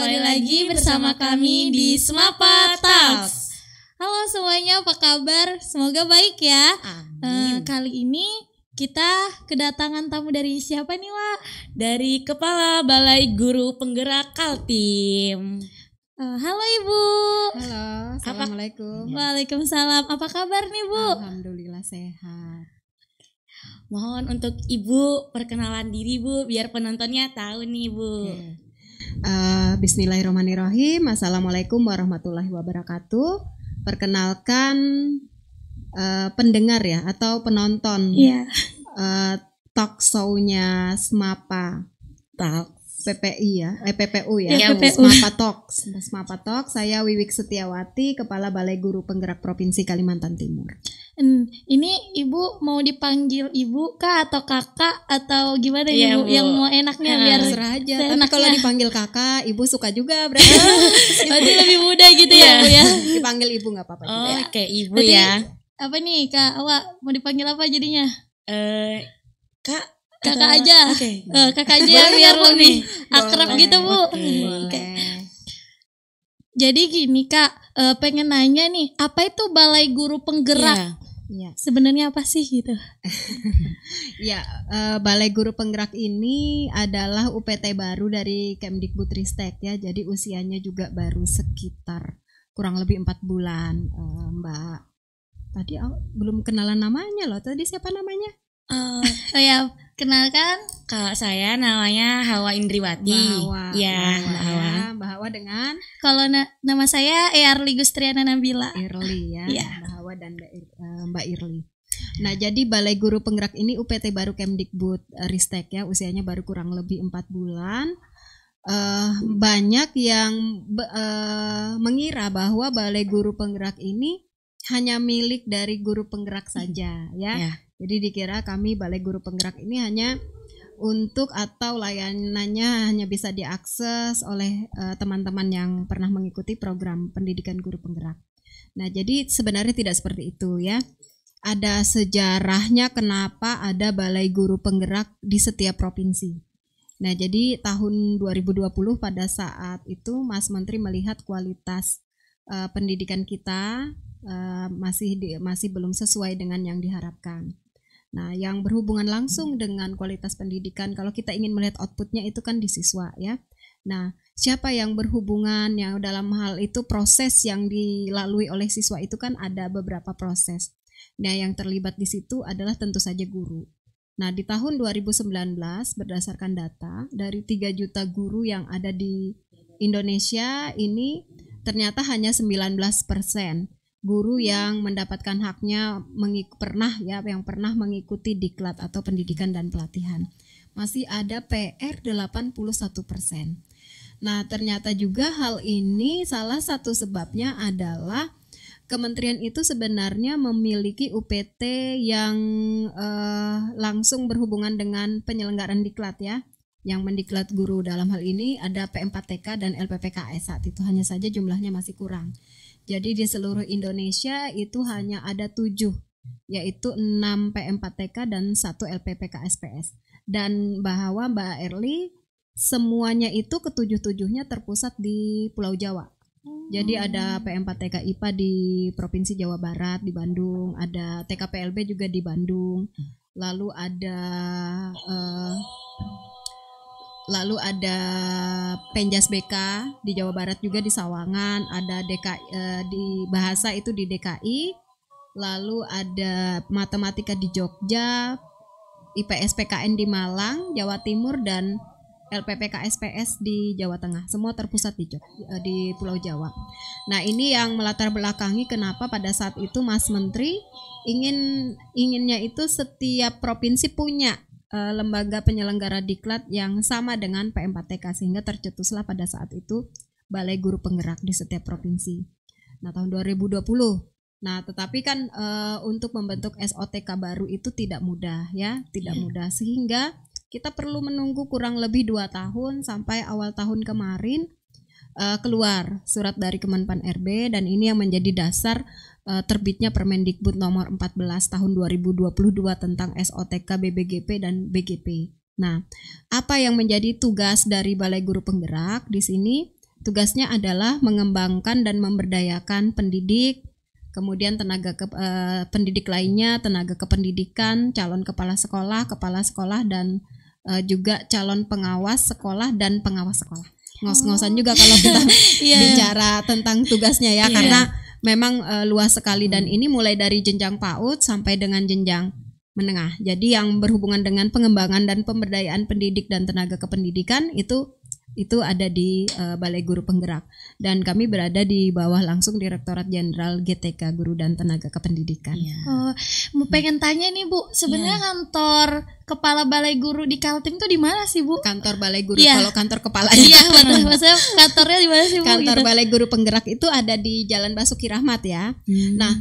kembali lagi bersama kami di Smapa Talks. Halo semuanya, apa kabar? Semoga baik ya. Kali ini kita kedatangan tamu dari siapa nih, Wak? Dari Kepala Balai Guru Penggerak Kaltim. Halo Ibu. Halo, assalamualaikum. Waalaikumsalam. Apa kabar nih, Bu? Alhamdulillah sehat. Mohon untuk Ibu perkenalan diri, Bu, biar penontonnya tahu nih, Bu. Bismillahirrahmanirrahim. Assalamualaikum warahmatullahi wabarakatuh. Perkenalkan pendengar ya atau penonton talk show-nya Smapa PPI ya, PPU ya, Smapa Talks. Smapa Talks. Saya Wiwik Setiawati, Kepala Balai Guru Penggerak Provinsi Kalimantan Timur. Ini Ibu mau dipanggil Ibu kah atau Kakak atau gimana ya, Ibu? Yang mau enaknya biar serah aja. Tapi kalau dipanggil Kakak, Ibu suka juga berarti. Berarti lebih mudah gitu ya, Bu ya. Dipanggil Ibu nggak apa-apa juga. Oh, kayak Ibu ya. Apa nih, Kak? Awak mau dipanggil apa jadinya? Kakak aja. Oke. Kakak aja ya, biar lebih akrab gitu, Bu. Boleh. Jadi gini, Kak, pengen nanya nih, apa itu Balai Guru Penggerak? Ya. Sebenarnya apa sih gitu? Ya, Balai Guru Penggerak ini adalah UPT baru dari Kemdikbudristek ya. Jadi usianya juga baru sekitar kurang lebih 4 bulan, Mbak. Tadi belum kenalan namanya loh. Tadi siapa namanya? Oh ya, kenalkan. Kalau saya namanya Hawa Indriwati. Mbak Hawa dengan Kalau nama saya Eyarli Gustriana Nabila. Irli ya. Iya. Mbak Hawa dan Mbak Irli. Nah, jadi Balai Guru Penggerak ini UPT baru Kemdikbud-Ristek ya, usianya baru kurang lebih 4 bulan. Banyak yang mengira bahwa Balai Guru Penggerak ini hanya milik dari guru penggerak saja ya. Jadi dikira kami Balai Guru Penggerak ini hanya untuk atau layanannya hanya bisa diakses oleh teman-teman yang pernah mengikuti program pendidikan guru penggerak. Nah, jadi sebenarnya tidak seperti itu ya. Ada sejarahnya kenapa ada Balai Guru Penggerak di setiap provinsi. Nah, jadi tahun 2020 pada saat itu Mas Menteri melihat kualitas pendidikan kita masih belum sesuai dengan yang diharapkan. Nah, yang berhubungan langsung dengan kualitas pendidikan, kalau kita ingin melihat outputnya itu kan di siswa ya. Nah, siapa yang berhubungan yang dalam hal itu proses yang dilalui oleh siswa itu kan ada beberapa proses. Nah, yang terlibat di situ adalah tentu saja guru. Nah, di tahun 2019 berdasarkan data dari 3 juta guru yang ada di Indonesia ini ternyata hanya 19% guru yang mendapatkan haknya yang pernah mengikuti diklat atau pendidikan dan pelatihan. Masih ada PR 81%. Nah, ternyata juga hal ini salah satu sebabnya adalah kementerian itu sebenarnya memiliki UPT yang langsung berhubungan dengan penyelenggaraan diklat ya. Yang mendiklat guru dalam hal ini ada P4TK dan LPPKS saat itu, hanya saja jumlahnya masih kurang. Jadi di seluruh Indonesia itu hanya ada 7, yaitu 6 P4TK dan 1 LPPKSPS. Dan bahwa Mbak Erli, semuanya itu ketujuh-tujuhnya terpusat di Pulau Jawa. Jadi ada P4TK IPA di Provinsi Jawa Barat di Bandung, ada TKPLB juga di Bandung, lalu ada Penjas BK di Jawa Barat juga di Sawangan, ada di bahasa itu di DKI, lalu ada matematika di Jogja, IPS PKN di Malang, Jawa Timur, dan LPPKSPS di Jawa Tengah. Semua terpusat di Pulau Jawa. Nah, ini yang melatar belakangi kenapa pada saat itu Mas Menteri inginnya itu setiap provinsi punya lembaga penyelenggara diklat yang sama dengan P4TK, sehingga tercetuslah pada saat itu Balai Guru Penggerak di setiap provinsi. Nah, tahun 2020. Nah, tetapi kan untuk membentuk SOTK baru itu tidak mudah ya, tidak mudah, sehingga kita perlu menunggu kurang lebih 2 tahun sampai awal tahun kemarin keluar surat dari Kemenpan RB, dan ini yang menjadi dasar terbitnya Permendikbud nomor 14 tahun 2022 tentang SOTK BBGP dan BGP. Nah, apa yang menjadi tugas dari Balai Guru Penggerak di sini? tugasnya adalah mengembangkan dan memberdayakan pendidik, kemudian pendidik lainnya, tenaga kependidikan, calon kepala sekolah dan juga calon pengawas sekolah dan pengawas sekolah. Ngos-ngosan juga kalau kita bicara tentang tugasnya ya, karena memang luas sekali dan ini mulai dari jenjang PAUD sampai dengan jenjang menengah. Jadi yang berhubungan dengan pengembangan dan pemberdayaan pendidik dan tenaga kependidikan itu ada di Balai Guru Penggerak, dan kami berada di bawah langsung Direktorat Jenderal GTK Guru dan Tenaga Kependidikan. Mau pengen tanya nih Bu, sebenarnya kantor kepala Balai Guru di Kaltim tuh di mana sih Bu? Kantor Balai Guru, kalau kantor kepalanya. Iya, maksudnya kantornya di mana sih Bu? Kantor Balai Guru Penggerak itu ada di Jalan Basuki Rahmat ya. Nah,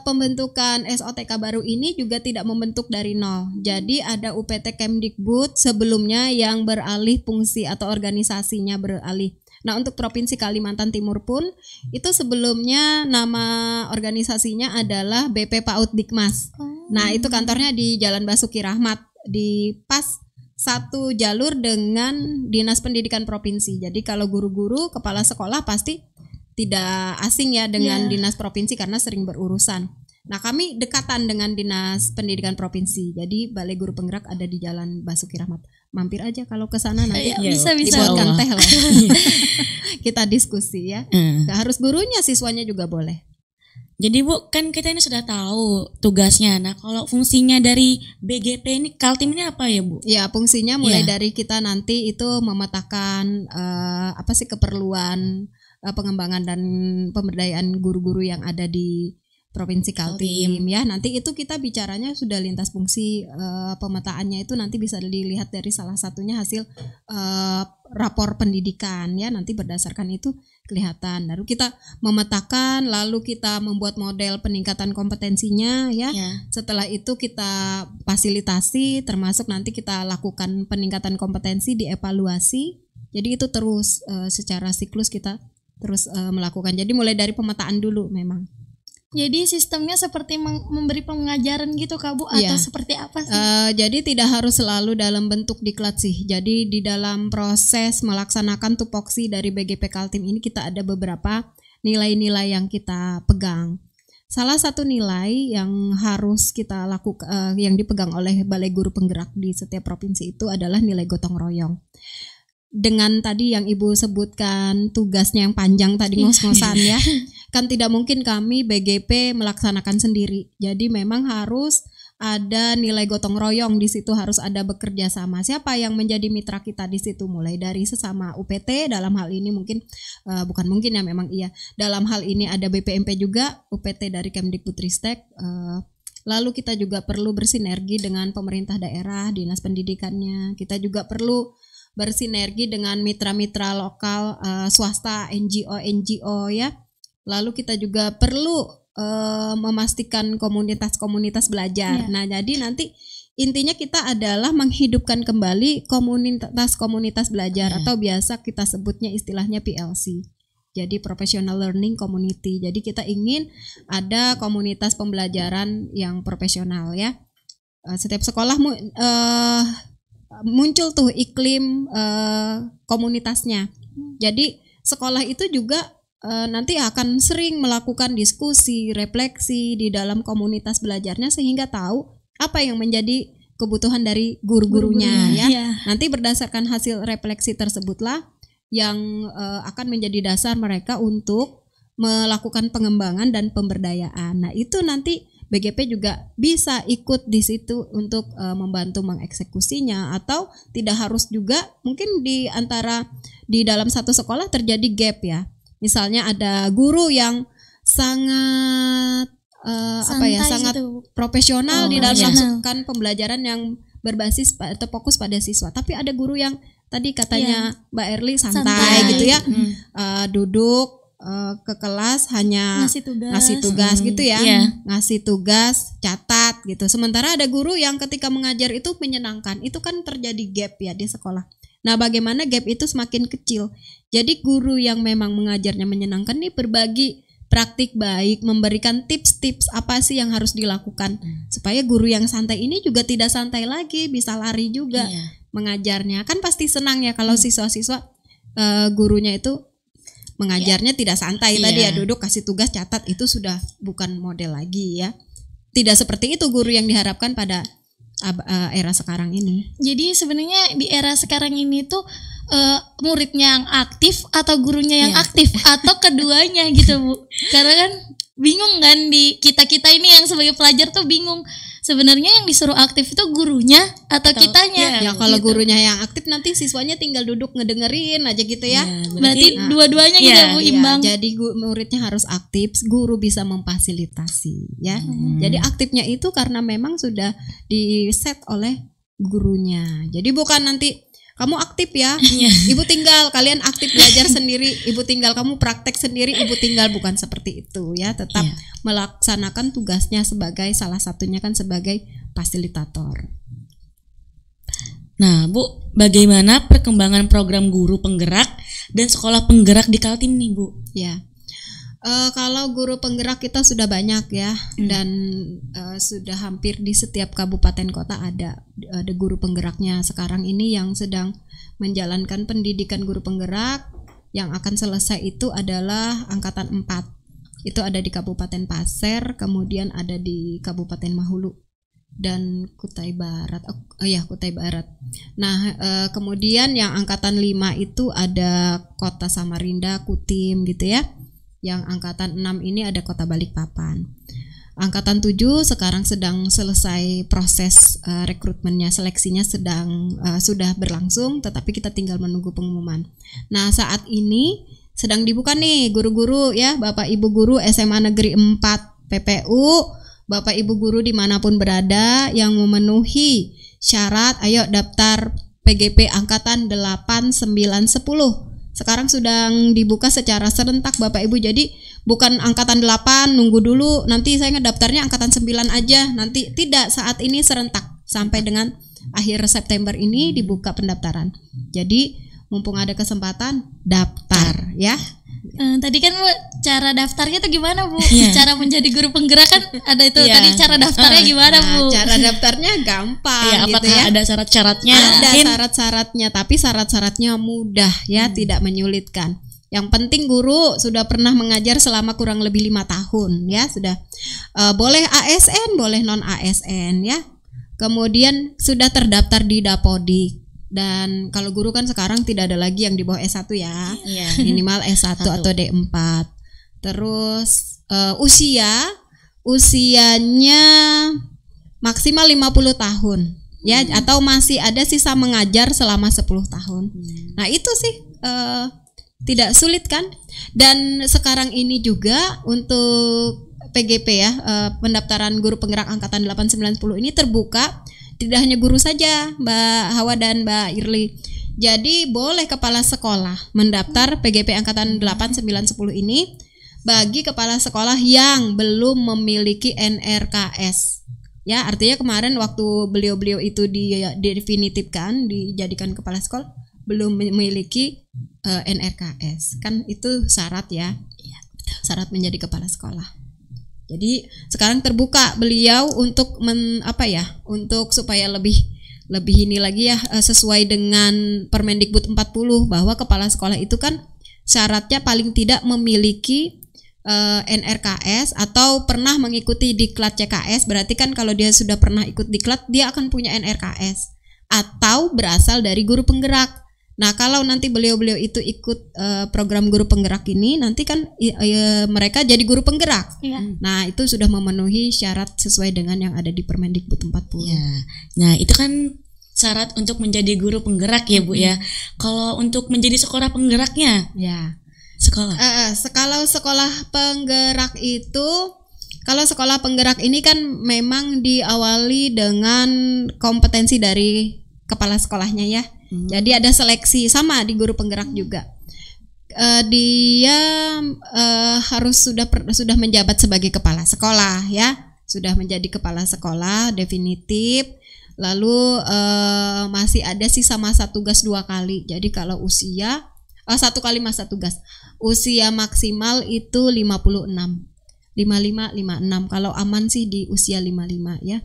pembentukan SOTK baru ini juga tidak membentuk dari nol. Jadi ada UPT Kemdikbud sebelumnya yang beralih fungsi atau organisasinya beralih. Nah, untuk Provinsi Kalimantan Timur pun itu sebelumnya nama organisasinya adalah BP PAUD Dikmas. Nah, itu kantornya di Jalan Basuki Rahmat, di pas satu jalur dengan Dinas Pendidikan Provinsi. Jadi kalau guru-guru, kepala sekolah pasti tidak asing ya dengan Dinas Provinsi karena sering berurusan. Nah, kami dekatan dengan Dinas Pendidikan Provinsi. Jadi Balai Guru Penggerak ada di Jalan Basuki Rahmat. Mampir aja kalau ke sana nanti bisa dibuatkan teh lah. Kita diskusi ya. Gak harus gurunya, siswanya juga boleh. Jadi Bu, kan kita ini sudah tahu tugasnya. Nah, kalau fungsinya dari BGP ini, Kaltim ini apa ya Bu? Ya, fungsinya mulai dari kita nanti itu memetakan apa sih keperluan pengembangan dan pemberdayaan guru-guru yang ada di Provinsi Kaltim ya. Nanti itu kita bicaranya sudah lintas fungsi, pemetaannya itu nanti bisa dilihat dari salah satunya hasil rapor pendidikan ya. Nanti berdasarkan itu kelihatan. Lalu kita memetakan, lalu kita membuat model peningkatan kompetensinya ya. Setelah itu kita fasilitasi, termasuk nanti kita lakukan peningkatan kompetensi, dievaluasi. Jadi itu terus secara siklus kita terus melakukan. Jadi mulai dari pemetaan dulu memang. Jadi sistemnya seperti memberi pengajaran gitu Kak Bu, atau seperti apa sih? Jadi tidak harus selalu dalam bentuk diklat sih. Jadi di dalam proses melaksanakan tupoksi dari BGP Kaltim ini kita ada beberapa nilai-nilai yang kita pegang. Salah satu nilai yang harus kita lakukan, yang dipegang oleh Balai Guru Penggerak di setiap provinsi itu adalah nilai gotong royong. Dengan tadi yang Ibu sebutkan tugasnya yang panjang tadi ngos-ngosan ya, kan tidak mungkin kami BGP melaksanakan sendiri. Jadi memang harus ada nilai gotong royong di situ, harus ada bekerja sama. Siapa yang menjadi mitra kita di situ? Mulai dari sesama UPT, dalam hal ini mungkin bukan mungkin ya, memang iya. Dalam hal ini ada BPMP juga, UPT dari Kemdikbudristek. Lalu kita juga perlu bersinergi dengan pemerintah daerah, dinas pendidikannya. Kita juga perlu bersinergi dengan mitra-mitra lokal, swasta, NGO ya. Lalu kita juga perlu memastikan komunitas-komunitas belajar. Nah, jadi nanti intinya kita adalah menghidupkan kembali komunitas-komunitas belajar atau biasa kita sebutnya istilahnya PLC. Jadi Professional Learning Community. Jadi kita ingin ada komunitas pembelajaran yang profesional ya. Setiap sekolah muncul tuh iklim komunitasnya. Jadi sekolah itu juga nanti akan sering melakukan diskusi, refleksi di dalam komunitas belajarnya sehingga tahu apa yang menjadi kebutuhan dari guru-gurunya ya. Nanti berdasarkan hasil refleksi tersebutlah yang akan menjadi dasar mereka untuk melakukan pengembangan dan pemberdayaan. Nah, itu nanti BGP juga bisa ikut di situ untuk membantu mengeksekusinya, atau tidak harus juga, mungkin di dalam satu sekolah terjadi gap ya. Misalnya ada guru yang sangat sangat gitu, profesional di dalam melakukan pembelajaran yang berbasis atau fokus pada siswa. Tapi ada guru yang tadi katanya Mbak Erli santai gitu ya, duduk ke kelas hanya ngasih tugas gitu ya, ngasih tugas, catat gitu. Sementara ada guru yang ketika mengajar itu menyenangkan. Itu kan terjadi gap ya di sekolah. Nah, bagaimana gap itu semakin kecil? Jadi guru yang memang mengajarnya menyenangkan nih berbagi praktik baik, memberikan tips-tips apa sih yang harus dilakukan supaya guru yang santai ini juga tidak santai lagi, bisa lari juga mengajarnya. Kan pasti senang ya kalau siswa-siswa gurunya itu mengajarnya tidak santai Iya. tadi ya, duduk kasih tugas catat, itu sudah bukan model lagi ya. Tidak seperti itu guru yang diharapkan pada era sekarang ini. Jadi sebenarnya di era sekarang ini tuh muridnya yang aktif atau gurunya yang Iya. aktif atau keduanya gitu Bu. Karena kan bingung kan di kita-kita ini yang sebagai pelajar tuh bingung. Sebenarnya yang disuruh aktif itu gurunya atau kitanya. iya. Ya kalau gitu. gurunya yang aktif nanti siswanya tinggal duduk ngedengerin aja gitu ya. Iya, Berarti dua-duanya gitu Iya, Bu, Iya, imbang. jadi muridnya harus aktif, guru bisa memfasilitasi ya. Jadi aktifnya itu karena memang sudah di-set oleh gurunya. Jadi bukan nanti kamu aktif ya, ibu tinggal, kalian aktif belajar sendiri, ibu tinggal, kamu praktek sendiri, ibu tinggal, bukan seperti itu ya. Tetap Iya. melaksanakan tugasnya sebagai salah satunya kan sebagai fasilitator. Nah, Bu, bagaimana perkembangan program guru penggerak dan sekolah penggerak di Kaltim nih, Bu? Ya, kalau guru penggerak kita sudah banyak ya, dan sudah hampir di setiap kabupaten kota ada guru penggeraknya. Sekarang ini yang sedang menjalankan pendidikan guru penggerak yang akan selesai itu adalah angkatan 4. Itu ada di Kabupaten Pasir, kemudian ada di Kabupaten Mahulu dan Kutai Barat. Kutai Barat. Nah, kemudian yang angkatan 5 itu ada Kota Samarinda, Kutim gitu ya. Yang angkatan 6 ini ada Kota Balikpapan. Angkatan 7 sekarang sedang selesai proses rekrutmennya, seleksinya sudah berlangsung, tetapi kita tinggal menunggu pengumuman. Nah, saat ini sedang dibuka nih guru-guru ya, Bapak Ibu guru SMA Negeri 4 PPU, Bapak Ibu guru dimanapun berada yang memenuhi syarat, ayo daftar PGP angkatan 8, 9, 10. Sekarang sedang dibuka secara serentak Bapak Ibu. Jadi bukan angkatan 8 nunggu dulu nanti saya ngedaftarnya angkatan 9 aja. Nanti tidak, saat ini serentak sampai dengan akhir September ini dibuka pendaftaran. Jadi mumpung ada kesempatan daftar ya. Tadi kan Bu, cara daftarnya tuh gimana Bu? Iya. Cara menjadi guru penggerak kan ada itu. Iya. Tadi cara daftarnya gimana Nah, Bu? cara daftarnya gampang Iya, gitu apakah ya. ada syarat-syaratnya? Ada Mungkin syarat-syaratnya, tapi syarat-syaratnya mudah ya, tidak menyulitkan. Yang penting guru sudah pernah mengajar selama kurang lebih 5 tahun ya, sudah boleh ASN, boleh non ASN ya. Kemudian sudah terdaftar di Dapodik. Dan kalau guru kan sekarang tidak ada lagi yang di bawah S1 ya. Iya. Minimal S1 atau D4. Terus usianya maksimal 50 tahun ya, atau masih ada sisa mengajar selama 10 tahun. Nah, itu sih tidak sulit kan? Dan sekarang ini juga untuk PGP ya, pendaftaran guru penggerak angkatan 8, 9, 10 ini terbuka. Tidak hanya guru saja, Mbak Hawa dan Mbak Irli. Jadi boleh kepala sekolah mendaftar PGP angkatan 8, 9, 10 ini bagi kepala sekolah yang belum memiliki NRKS. Ya, artinya kemarin waktu beliau-beliau itu didefinitifkan, dijadikan kepala sekolah, belum memiliki NRKS. Kan itu syarat ya. Syarat menjadi kepala sekolah. Jadi sekarang terbuka beliau untuk untuk supaya lebih ini lagi ya, sesuai dengan Permendikbud 40 bahwa kepala sekolah itu kan syaratnya paling tidak memiliki NRKS atau pernah mengikuti diklat CKS. Berarti kan kalau dia sudah pernah ikut diklat, dia akan punya NRKS atau berasal dari guru penggerak. Nah, kalau nanti beliau-beliau itu ikut program guru penggerak ini, nanti kan mereka jadi guru penggerak. Iya. Nah, itu sudah memenuhi syarat sesuai dengan yang ada di Permendikbud 40. Ya. Nah, itu kan syarat untuk menjadi guru penggerak ya, Bu ya. Kalau untuk menjadi sekolah penggeraknya, Ya. sekolah. Kalau sekolah penggerak itu, kalau sekolah penggerak ini kan memang diawali dengan kompetensi dari kepala sekolahnya ya. Jadi ada seleksi, sama di guru penggerak juga. Dia harus sudah menjabat sebagai kepala sekolah ya, sudah menjadi kepala sekolah definitif. Lalu masih ada sisa masa tugas 2 kali. Jadi kalau usia 1 kali masa tugas, usia maksimal itu 56, 55, 56. Kalau aman sih di usia 55 ya.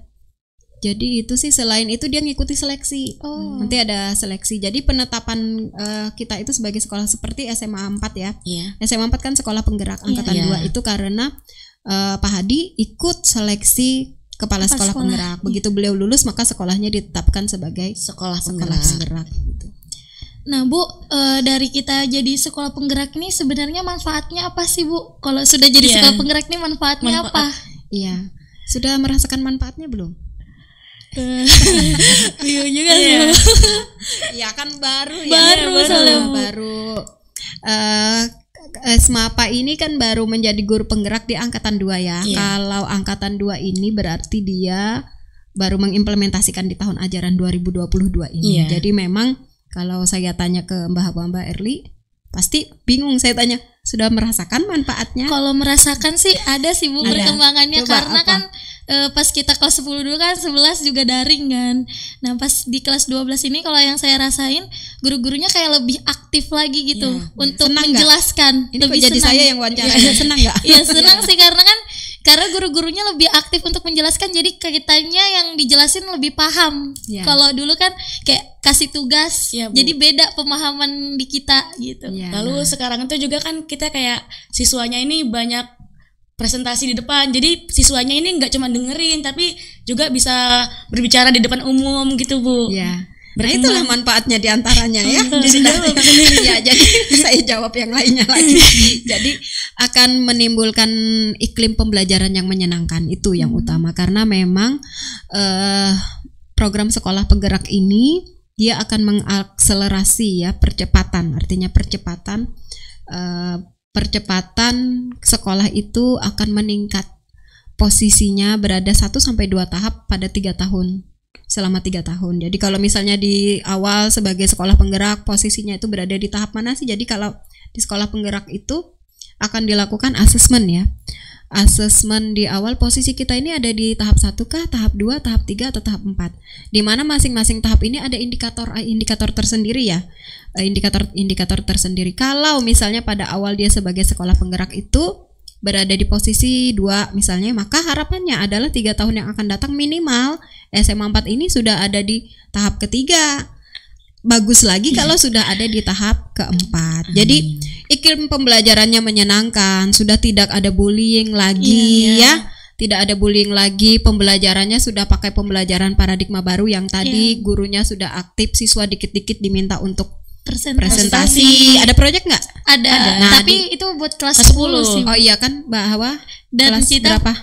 Jadi itu sih, selain itu dia ngikuti seleksi. Nanti ada seleksi. Jadi penetapan kita itu sebagai sekolah seperti SMA 4 ya. SMA 4 kan sekolah penggerak angkatan 2 itu karena Pak Hadi ikut seleksi kepala sekolah penggerak. Begitu beliau lulus maka sekolahnya ditetapkan sebagai sekolah penggerak gitu. Nah Bu, dari kita jadi sekolah penggerak ini sebenarnya manfaatnya apa sih Bu? Kalau sudah jadi sekolah penggerak ini manfaatnya apa? Iya, sudah merasakan manfaatnya belum? Iya juga sih. Ya kan baru baru. SMAPA ini kan baru menjadi guru penggerak di angkatan 2 ya. Kalau angkatan 2 ini berarti dia baru mengimplementasikan di tahun ajaran 2022 ini. Jadi memang kalau saya tanya ke Mbak Erli, pasti bingung saya tanya, sudah merasakan manfaatnya? Kalau merasakan sih ada sih Bu perkembangannya. Coba karena apa? Kan pas kita kelas 10 dulu kan 11 juga daring kan. Nah pas di kelas 12 ini kalau yang saya rasain guru-gurunya kayak lebih aktif lagi gitu untuk senang menjelaskan. Ini lebih jadi senang. Saya yang wawancara. Senang nggak? Iya senang sih karena guru-gurunya lebih aktif untuk menjelaskan, jadi kitanya yang dijelasin lebih paham. Kalau dulu kan kayak kasih tugas, jadi beda pemahaman di kita gitu. Lalu sekarang itu juga kan kita kayak siswanya ini banyak presentasi di depan, jadi siswanya ini nggak cuma dengerin tapi juga bisa berbicara di depan umum gitu Bu. Nah itulah manfaatnya diantaranya ya. Jadi saya jawab yang lainnya lagi. Jadi akan menimbulkan iklim pembelajaran yang menyenangkan, itu yang utama, karena memang program sekolah penggerak ini dia akan mengakselerasi ya percepatan, artinya percepatan sekolah itu akan meningkat posisinya berada 1 sampai 2 tahap pada 3 tahun, selama 3 tahun. Jadi kalau misalnya di awal sebagai sekolah penggerak posisinya itu berada di tahap mana sih? Jadi kalau di sekolah penggerak itu akan dilakukan asesmen ya. Asesmen di awal posisi kita ini ada di tahap 1 kah, tahap 2, tahap 3 atau tahap 4. Di mana masing-masing tahap ini ada indikator tersendiri ya. Indikator tersendiri. Kalau misalnya pada awal dia sebagai sekolah penggerak itu berada di posisi 2 misalnya, maka harapannya adalah 3 tahun yang akan datang minimal SMA 4 ini sudah ada di tahap ketiga. Bagus lagi kalau sudah ada di tahap keempat. Jadi iklim pembelajarannya menyenangkan, sudah tidak ada bullying lagi ya. Tidak ada bullying lagi, pembelajarannya sudah pakai pembelajaran paradigma baru yang tadi gurunya sudah aktif, siswa dikit-dikit diminta untuk presentasi. Ada proyek nggak? Ada. Nah, tapi itu buat kelas 10 sih. Oh iya kan, Mbak Hawa? Dan kelas kita berapa?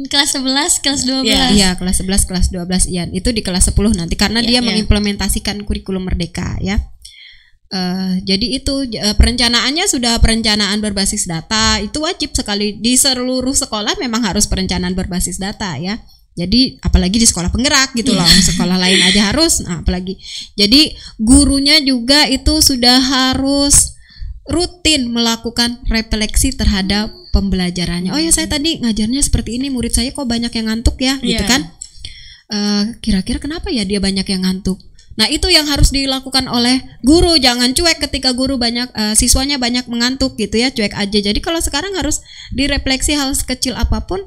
Kelas 11, kelas 12. Iya, kelas 11, kelas 12. Iya, itu di kelas 10 nanti karena dia mengimplementasikan kurikulum merdeka ya. Jadi itu perencanaannya sudah perencanaan berbasis data, itu wajib sekali di seluruh sekolah, memang harus perencanaan berbasis data ya. Jadi apalagi di sekolah penggerak gitu loh, sekolah lain aja harus, nah apalagi. Jadi gurunya juga itu sudah harus rutin melakukan refleksi terhadap pembelajarannya. Oh ya, saya tadi ngajarnya seperti ini, murid saya kok banyak yang ngantuk ya, gitu kan? Kira-kira kenapa ya dia banyak yang ngantuk? Nah itu yang harus dilakukan oleh guru, jangan cuek ketika guru siswanya banyak mengantuk gitu ya, cuek aja. Jadi kalau sekarang harus direfleksi hal sekecil apapun,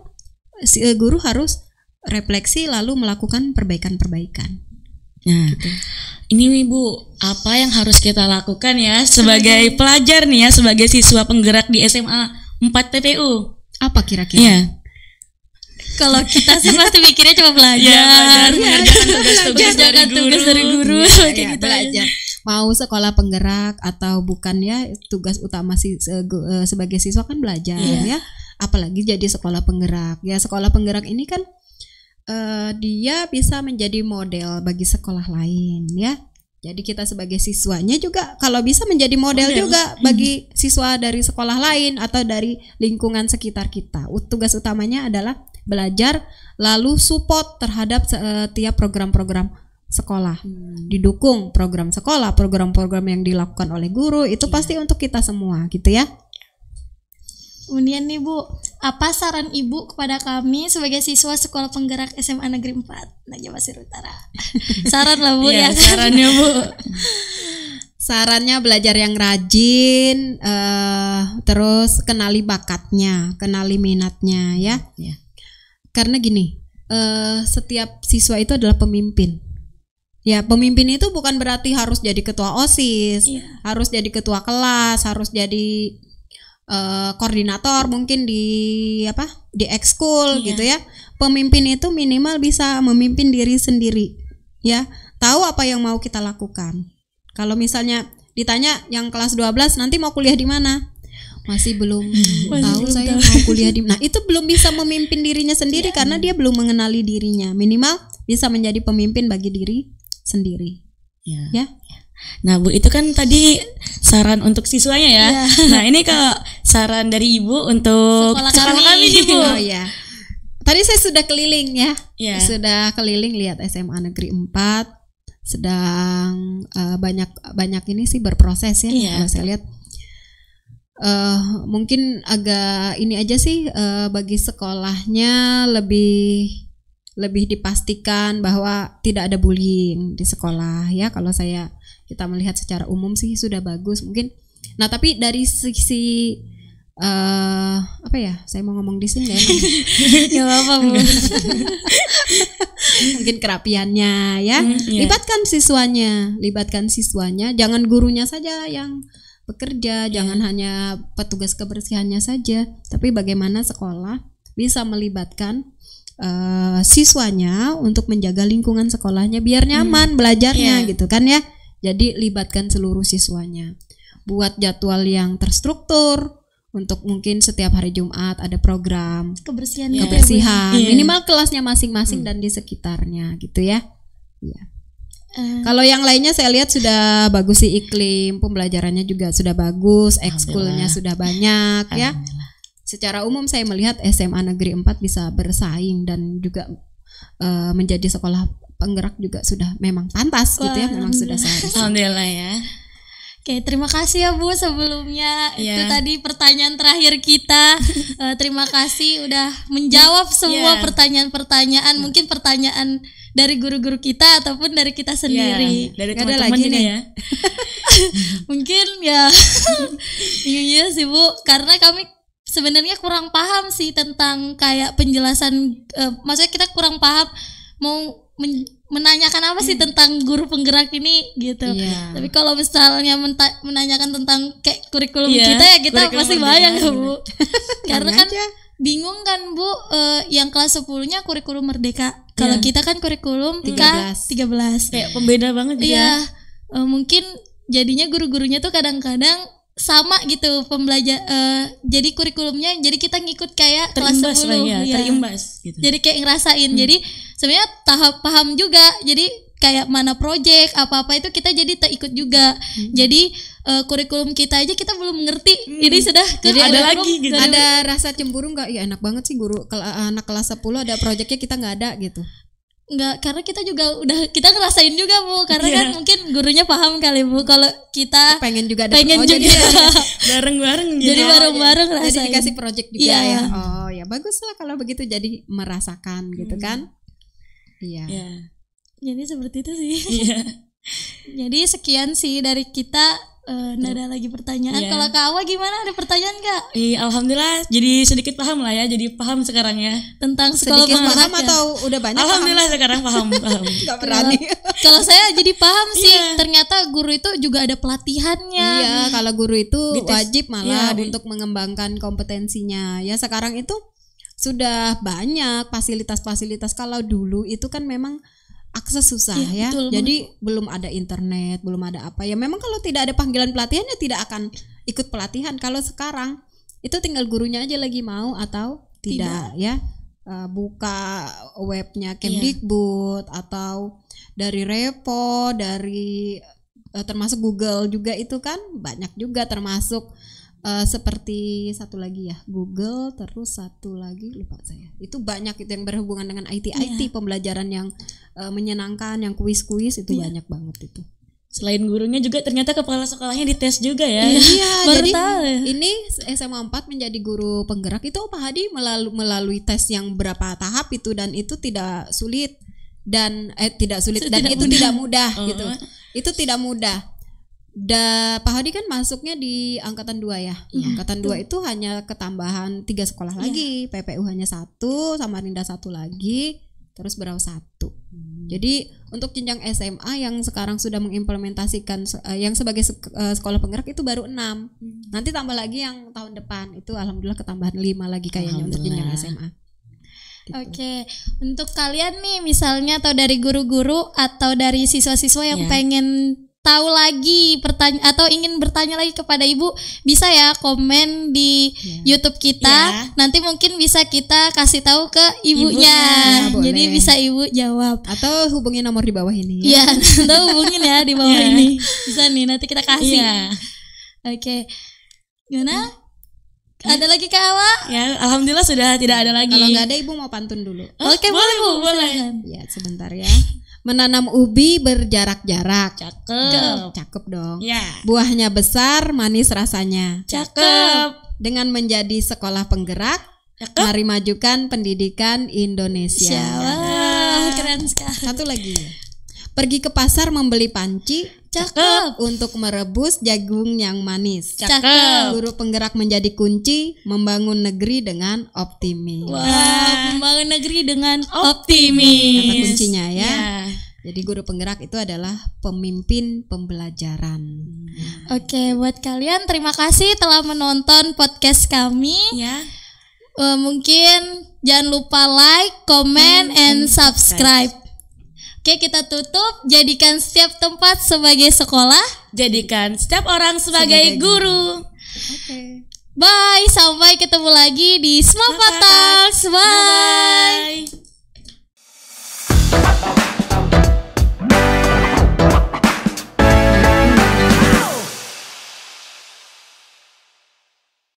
guru harus refleksi lalu melakukan perbaikan-perbaikan. Nah, gitu. Ini Bu, apa yang harus kita lakukan ya sebagai pelajar nih ya, sebagai siswa penggerak di SMA 4 PPU? Apa kira-kira? Kalau kita sih pasti mikirnya cuma belajar, mengerjakan tugas dari guru, kayak gitu belajar. Mau sekolah penggerak atau bukan ya, tugas utama sebagai siswa kan belajar ya. Apalagi jadi sekolah penggerak. Ya sekolah penggerak ini kan dia bisa menjadi model bagi sekolah lain ya. Jadi kita sebagai siswanya juga kalau bisa menjadi model juga bagi siswa dari sekolah lain atau dari lingkungan sekitar kita. Tugas utamanya adalah belajar lalu support terhadap setiap program-program sekolah. Didukung program sekolah, program-program yang dilakukan oleh guru itu pasti untuk kita semua gitu ya. Kemudian nih Bu, apa saran Ibu kepada kami sebagai siswa sekolah penggerak SMA Negeri 4 Naja Pasir Utara? Saran lah Bu ya. Sarannya Bu. Sarannya belajar yang rajin, terus kenali bakatnya, kenali minatnya ya. Karena gini, setiap siswa itu adalah pemimpin. Ya, pemimpin itu bukan berarti harus jadi ketua OSIS, harus jadi ketua kelas, harus jadi koordinator mungkin di ekskul gitu ya. Pemimpin itu minimal bisa memimpin diri sendiri, ya, tahu apa yang mau kita lakukan. Kalau misalnya ditanya yang kelas 12 nanti mau kuliah di mana, masih belum tahu saya mau kuliah di mana. Nah, itu belum bisa memimpin dirinya sendiri karena dia belum mengenali dirinya. Minimal bisa menjadi pemimpin bagi diri sendiri. Ya. Nah, Bu, itu kan tadi saran untuk siswanya ya. Nah, ini kalau saran dari Ibu untuk sekolah kami nih, Bu. Oh ya. Tadi saya sudah keliling ya. Sudah keliling lihat SMA Negeri 4 sedang banyak ini sih berproses ya. Kalau saya lihat mungkin agak ini aja sih bagi sekolahnya lebih dipastikan bahwa tidak ada bullying di sekolah ya. Kalau kita melihat secara umum sih sudah bagus mungkin. Nah, tapi dari sisi saya mau ngomong di sini nggak apa-apa, Bu. Mungkin kerapiannya ya. Libatkan siswanya, jangan gurunya saja yang bekerja, jangan hanya petugas kebersihannya saja, tapi bagaimana sekolah bisa melibatkan siswanya untuk menjaga lingkungan sekolahnya biar nyaman belajarnya gitu kan ya. Jadi libatkan seluruh siswanya. Buat jadwal yang terstruktur untuk mungkin setiap hari Jumat ada program kebersihan minimal kelasnya masing-masing dan di sekitarnya gitu ya. Kalau yang lainnya saya lihat sudah bagus sih, iklim pembelajarannya juga sudah bagus, ekskulnya sudah banyak ya. Secara umum saya melihat SMA Negeri 4 bisa bersaing dan juga menjadi sekolah penggerak juga sudah memang pantas gitu ya, memang sudah seharusnya. Alhamdulillah ya. Oke, terima kasih ya Bu sebelumnya. Itu tadi pertanyaan terakhir kita. Terima kasih udah menjawab semua pertanyaan-pertanyaan, mungkin pertanyaan dari guru-guru kita ataupun dari kita sendiri. Dari teman-teman juga ya. Mungkin ya iya sih Bu, karena kami sebenarnya kurang paham sih tentang kayak penjelasan, maksudnya kita kurang paham mau menanyakan apa sih tentang guru penggerak ini gitu. Tapi kalau misalnya menanyakan tentang kayak kurikulum kita ya kita pasti bayang ya Bu. Karena kan bingung kan Bu, yang kelas 10-nya kurikulum merdeka. Kalau kita kan kurikulum 13. Kayak pembeda banget gitu ya. Mungkin jadinya guru-gurunya tuh kadang-kadang sama gitu jadi kurikulumnya, jadi kita ngikut kayak terimbas kelas 10 terimbas gitu. Jadi kayak ngerasain. Jadi sebenarnya tahap paham juga. Jadi kayak mana project apa-apa itu kita jadi ikut juga. Jadi kurikulum kita aja kita belum ngerti. Ini sudah jadi ada lagi gitu. Ada rasa cemburu nggak? Ya enak banget sih guru anak kelas 10 ada projectnya kita nggak ada gitu. Enggak, karena kita juga kita ngerasain juga Bu, karena kan mungkin gurunya paham kali Bu kalau kita pengen juga jadi bareng-bareng gitu. Jadi bareng-bareng rasain. Jadi dikasih project juga ya. Oh ya bagus lah kalau begitu, jadi merasakan gitu kan. Iya. Jadi seperti itu sih. Jadi sekian sih dari kita. Nggak ada lagi pertanyaan. Kalau Kak Awa gimana, ada pertanyaan Kak? Alhamdulillah jadi sedikit paham lah ya, jadi paham sekarang ya tentang sekolah paham atau udah banyak? Alhamdulillah sekarang paham. Gak berani. Kalau saya jadi paham sih, ternyata guru itu juga ada pelatihannya. Iya, kalau guru itu wajib malah untuk mengembangkan kompetensinya. Ya sekarang itu sudah banyak fasilitas-fasilitas. Kalau dulu itu kan memang akses susah ya. Jadi belum ada internet, belum ada apa. Ya memang kalau tidak ada panggilan pelatihan ya tidak akan ikut pelatihan. Kalau sekarang itu tinggal gurunya aja lagi mau atau tidak. Ya. Buka webnya Kemdikbud atau dari Repo, dari termasuk Google juga itu kan banyak juga, termasuk seperti satu lagi ya Google, terus satu lagi lupa saya. Itu banyak itu yang berhubungan dengan IT pembelajaran yang menyenangkan, yang kuis-kuis itu banyak banget itu. Selain gurunya juga ternyata kepala sekolahnya dites juga ya. Iya, baru jadi tahu. Ini SMA 4 menjadi guru penggerak itu Pak Hadi melalui tes yang berapa tahap itu, dan itu tidak sulit dan tidak mudah gitu. Itu tidak mudah. Pak Hadi kan masuknya di angkatan 2 ya. Angkatan 2 itu hanya ketambahan 3 sekolah lagi. PPU hanya 1, Samarinda 1 lagi. terus berawal 1. Jadi untuk jenjang SMA yang sekarang sudah mengimplementasikan yang sebagai sekolah penggerak itu baru 6. Nanti tambah lagi yang tahun depan itu alhamdulillah ketambahan 5 lagi kayaknya untuk jenjang SMA. Gitu. Oke, untuk kalian nih misalnya atau dari guru-guru atau dari siswa-siswa yang pengen tahu lagi atau ingin bertanya lagi kepada Ibu, bisa ya komen di YouTube kita. Nanti mungkin bisa kita kasih tahu ke ibunya. Jadi bisa Ibu jawab. Atau hubungi nomor di bawah ini. Iya, atau hubungin ya di bawah ini. Bisa nih, nanti kita kasih. Oke. Gimana? Ada lagi Kak Awa? Ya, alhamdulillah sudah tidak ada lagi. Kalau nggak ada Ibu mau pantun dulu. Oke, boleh Bu, boleh. Ya, sebentar ya. Menanam ubi berjarak-jarak. Cakep dong. Ya. Buahnya besar, manis rasanya. Cakep. Dengan menjadi sekolah penggerak, mari majukan pendidikan Indonesia. Wah, keren sekali. Satu lagi. Pergi ke pasar membeli panci. Cakep. Untuk merebus jagung yang manis. Cakep. Guru penggerak menjadi kunci membangun negeri dengan optimis. Wah, membangun negeri dengan optimis. Kata kuncinya ya. Jadi guru penggerak itu adalah pemimpin pembelajaran. Oke, buat kalian terima kasih telah menonton podcast kami. Ya. Mungkin jangan lupa like, comment, and subscribe. Oke, kita tutup. Jadikan setiap tempat sebagai sekolah. Jadikan setiap orang sebagai guru. Oke. Bye, sampai ketemu lagi di Smapa Talks. Bye.